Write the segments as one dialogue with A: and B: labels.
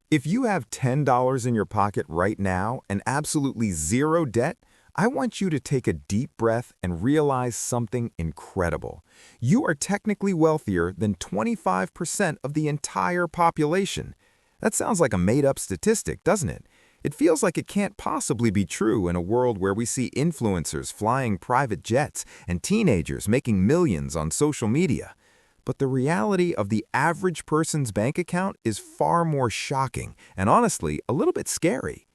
A: If you have $10 in your pocket right now and absolutely zero debt, I want you to take a deep breath and realize something incredible. You are technically wealthier than 25% of the entire population. That sounds like a made-up statistic, doesn't it? It feels like it can't possibly be true in a world where we see influencers flying private jets and teenagers making millions on social media. But the reality of the average person's bank account is far more shocking and honestly a little bit scary.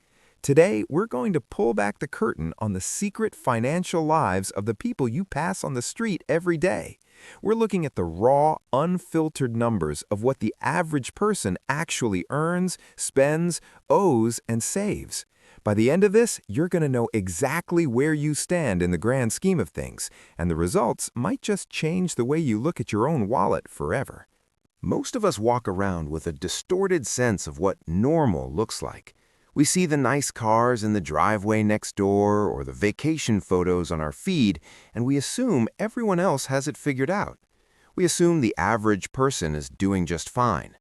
A: Today, we're going to pull back the curtain on the secret financial lives of the people you pass on the street every day. We're looking at the raw, unfiltered numbers of what the average person actually earns, spends, owes, and saves. By the end of this, you're going to know exactly where you stand in the grand scheme of things, and the results might just change the way you look at your own wallet forever. Most of us walk around with a distorted sense of what normal looks like. We see the nice cars in the driveway next door or the vacation photos on our feed, and we assume everyone else has it figured out. We assume the average person is doing just fine.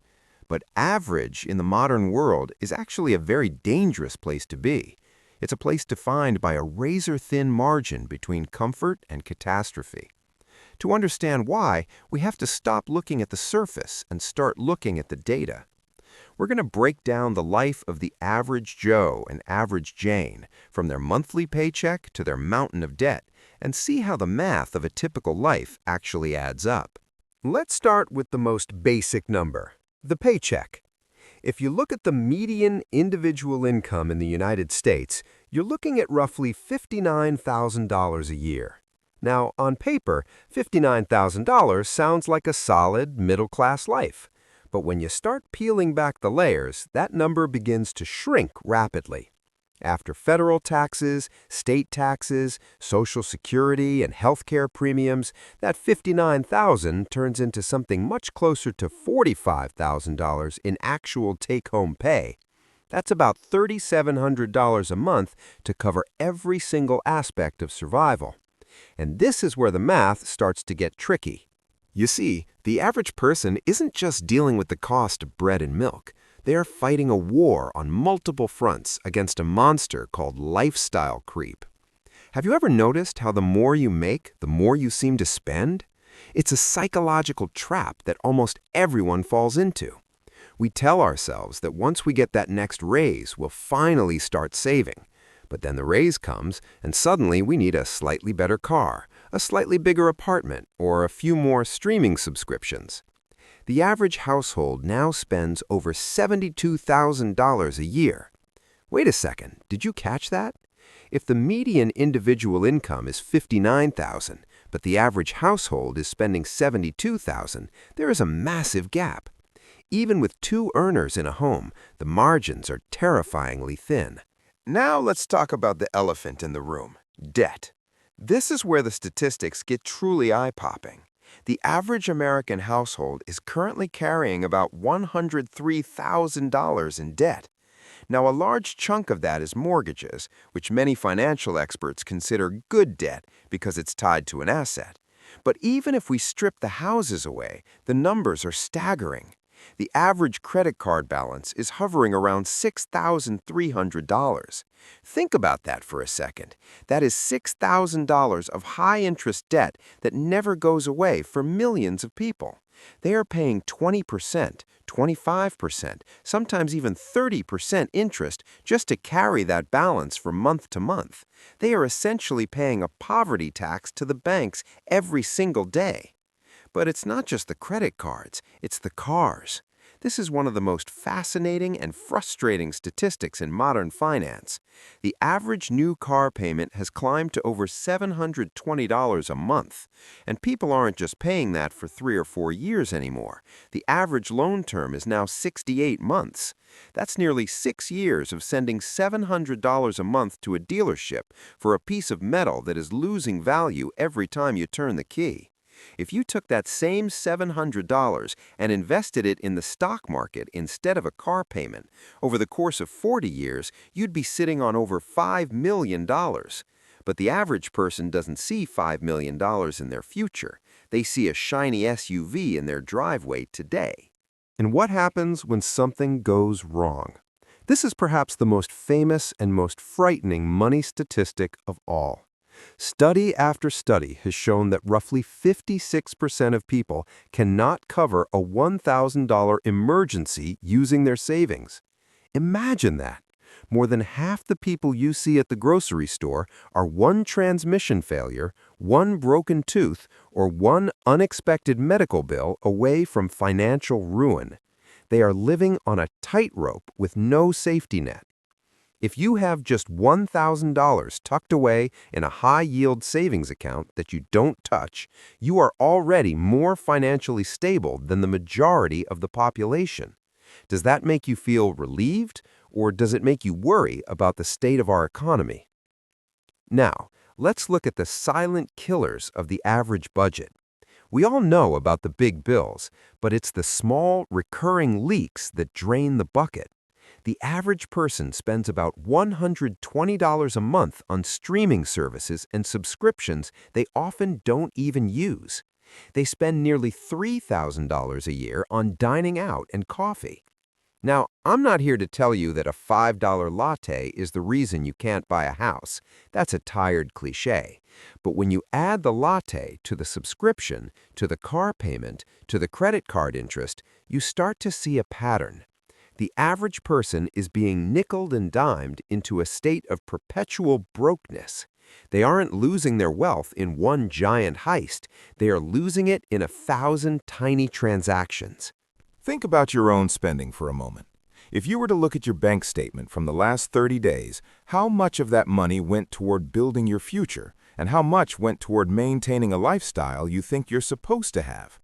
A: But average in the modern world is actually a very dangerous place to be. It's a place defined by a razor-thin margin between comfort and catastrophe. To understand why, we have to stop looking at the surface and start looking at the data. We're going to break down the life of the average Joe and average Jane, from their monthly paycheck to their mountain of debt, and see how the math of a typical life actually adds up.
B: Let's start with the most basic number, the paycheck. If you look at the median individual income in the United States, you're looking at roughly $59,000 a year. Now, on paper, $59,000 sounds like a solid, middle-class life. But when you start peeling back the layers, that number begins to shrink rapidly. After federal taxes, state taxes, Social Security, and healthcare premiums, that $59,000 turns into something much closer to $45,000 in actual take-home pay. That's about $3,700 a month to cover every single aspect of survival. And this is where the math starts to get tricky.
A: You see, the average person isn't just dealing with the cost of bread and milk. They are fighting a war on multiple fronts against a monster called lifestyle creep. Have you ever noticed how the more you make, the more you seem to spend? It's a psychological trap that almost everyone falls into. We tell ourselves that once we get that next raise, we'll finally start saving. But then the raise comes, and suddenly we need a slightly better car, a slightly bigger apartment, or a few more streaming subscriptions. The average household now spends over $72,000 a year. Wait a second, did you catch that? If the median individual income is $59,000, but the average household is spending $72,000, there is a massive gap. Even with two earners in a home, the margins are terrifyingly thin. Now let's talk about the elephant in the room, debt. This is where the statistics get truly eye-popping. The average American household is currently carrying about $103,000 in debt. Now, a large chunk of that is mortgages, which many financial experts consider good debt because it's tied to an asset. But even if we strip the houses away, the numbers are staggering. The average credit card balance is hovering around $6,300. Think about that for a second. That is $6,000 of high-interest debt that never goes away for millions of people. They are paying 20%, 25%, sometimes even 30% interest just to carry that balance from month to month. They are essentially paying a poverty tax to the banks every single day. But it's not just the credit cards, it's the cars. This is one of the most fascinating and frustrating statistics in modern finance. The average new car payment has climbed to over $720 a month. And people aren't just paying that for 3 or 4 years anymore. The average loan term is now 68 months. That's nearly 6 years of sending $700 a month to a dealership for a piece of metal that is losing value every time you turn the key. If you took that same $700 and invested it in the stock market instead of a car payment, over the course of 40 years, you'd be sitting on over $5 million. But the average person doesn't see $5 million in their future. They see a shiny SUV in their driveway today.
B: And what happens when something goes wrong? This is perhaps the most famous and most frightening money statistic of all. Study after study has shown that roughly 56% of people cannot cover a $1,000 emergency using their savings. Imagine that. More than half the people you see at the grocery store are one transmission failure, one broken tooth, or one unexpected medical bill away from financial ruin. They are living on a tightrope with no safety net. If you have just $1,000 tucked away in a high-yield savings account that you don't touch, you are already more financially stable than the majority of the population. Does that make you feel relieved, or does it make you worry about the state of our economy? Now, let's look at the silent killers of the average budget. We all know about the big bills, but it's the small, recurring leaks that drain the bucket. The average person spends about $120 a month on streaming services and subscriptions they often don't even use. They spend nearly $3,000 a year on dining out and coffee. Now, I'm not here to tell you that a $5 latte is the reason you can't buy a house. That's a tired cliche. But when you add the latte to the subscription, to the car payment, to the credit card interest, you start to see a pattern. The average person is being nickeled and dimed into a state of perpetual brokenness. They aren't losing their wealth in one giant heist. They are losing it in 1,000 tiny transactions.
A: Think about your own spending for a moment. If you were to look at your bank statement from the last 30 days, how much of that money went toward building your future, and how much went toward maintaining a lifestyle you think you're supposed to have?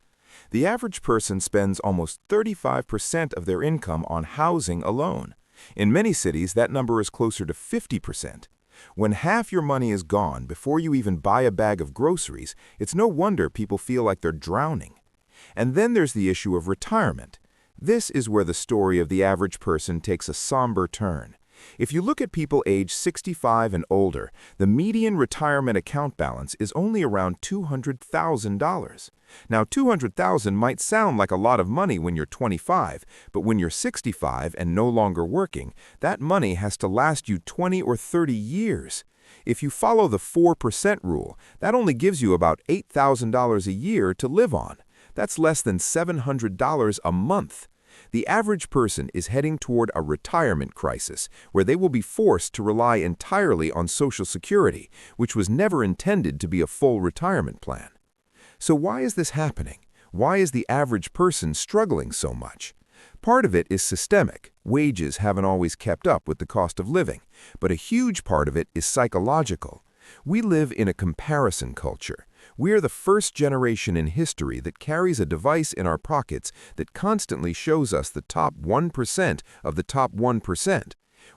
A: The average person spends almost 35% of their income on housing alone. In many cities, that number is closer to 50%. When half your money is gone before you even buy a bag of groceries, it's no wonder people feel like they're drowning. And then there's the issue of retirement. This is where the story of the average person takes a somber turn. If you look at people aged 65 and older, the median retirement account balance is only around $200,000. Now, $200,000 might sound like a lot of money when you're 25, but when you're 65 and no longer working, that money has to last you 20 or 30 years. If you follow the 4% rule, that only gives you about $8,000 a year to live on. That's less than $700 a month. The average person is heading toward a retirement crisis where they will be forced to rely entirely on Social Security, which was never intended to be a full retirement plan. So why is this happening? Why is the average person struggling so much? Part of it is systemic. Wages haven't always kept up with the cost of living, but a huge part of it is psychological. We live in a comparison culture. We are the first generation in history that carries a device in our pockets that constantly shows us the top 1% of the top 1%.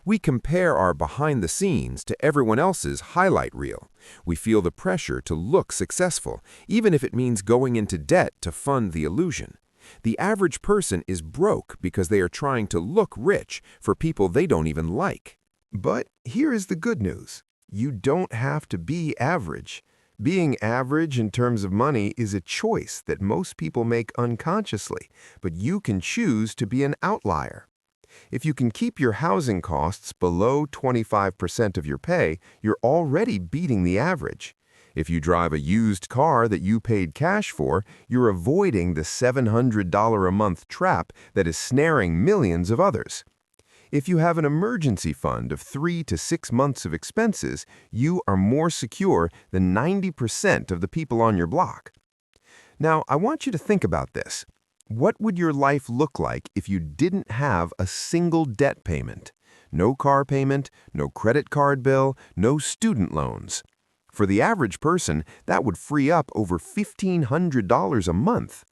A: We compare our behind the scenes to everyone else's highlight reel. We feel the pressure to look successful, even if it means going into debt to fund the illusion. The average person is broke because they are trying to look rich for people they don't even like. But here is the good news. You don't have to be average. Being average in terms of money is a choice that most people make unconsciously, but you can choose to be an outlier. If you can keep your housing costs below 25% of your pay, you're already beating the average. If you drive a used car that you paid cash for, you're avoiding the $700 a month trap that is snaring millions of others. If you have an emergency fund of 3 to 6 months of expenses, you are more secure than 90% of the people on your block. Now, I want you to think about this. What would your life look like if you didn't have a single debt payment? No car payment, no credit card bill, no student loans. For the average person, that would free up over $1,500 a month.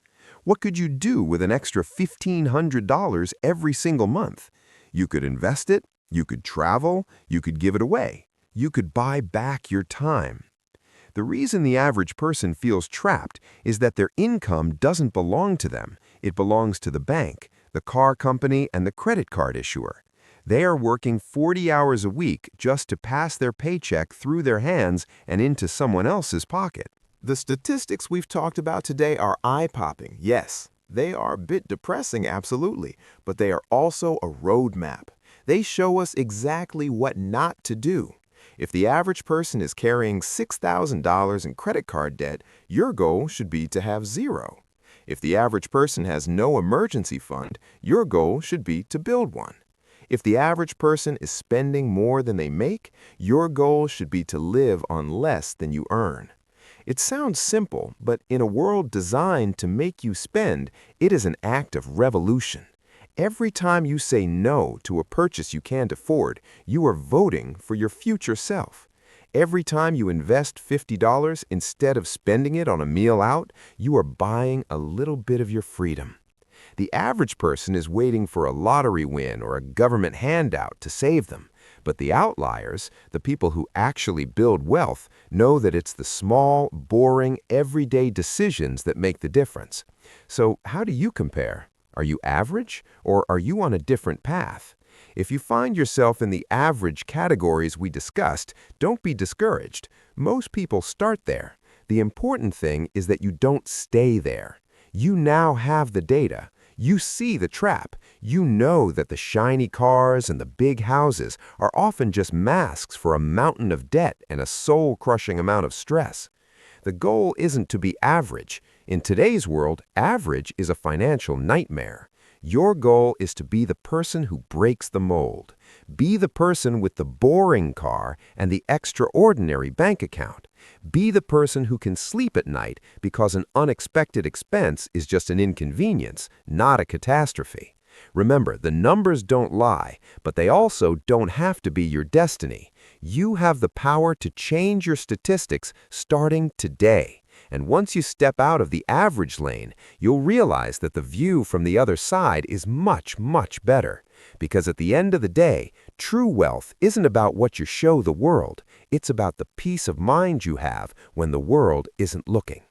A: What could you do with an extra $1,500 every single month? You could invest it, you could travel, you could give it away. You could buy back your time. The reason the average person feels trapped is that their income doesn't belong to them. It belongs to the bank, the car company, and the credit card issuer. They are working 40 hours a week just to pass their paycheck through their hands and into someone else's pocket. The statistics we've talked about today are eye-popping, yes. They are a bit depressing, absolutely, but they are also a roadmap. They show us exactly what not to do. If the average person is carrying $6,000 in credit card debt, your goal should be to have zero. If the average person has no emergency fund, your goal should be to build one. If the average person is spending more than they make, your goal should be to live on less than you earn. It sounds simple, but in a world designed to make you spend, it is an act of revolution. Every time you say no to a purchase you can't afford, you are voting for your future self. Every time you invest $50 instead of spending it on a meal out, you are buying a little bit of your freedom. The average person is waiting for a lottery win or a government handout to save them. But the outliers, the people who actually build wealth, know that it's the small, boring, everyday decisions that make the difference. So how do you compare? Are you average, or are you on a different path? If you find yourself in the average categories we discussed, don't be discouraged. Most people start there. The important thing is that you don't stay there. You now have the data. You see the trap. You know that the shiny cars and the big houses are often just masks for a mountain of debt and a soul-crushing amount of stress. The goal isn't to be average. In today's world, average is a financial nightmare. Your goal is to be the person who breaks the mold. Be the person with the boring car and the extraordinary bank account. Be the person who can sleep at night because an unexpected expense is just an inconvenience, not a catastrophe. Remember, the numbers don't lie, but they also don't have to be your destiny. You have the power to change your statistics starting today. And once you step out of the average lane, you'll realize that the view from the other side is much, much better. Because at the end of the day, true wealth isn't about what you show the world. It's about the peace of mind you have when the world isn't looking.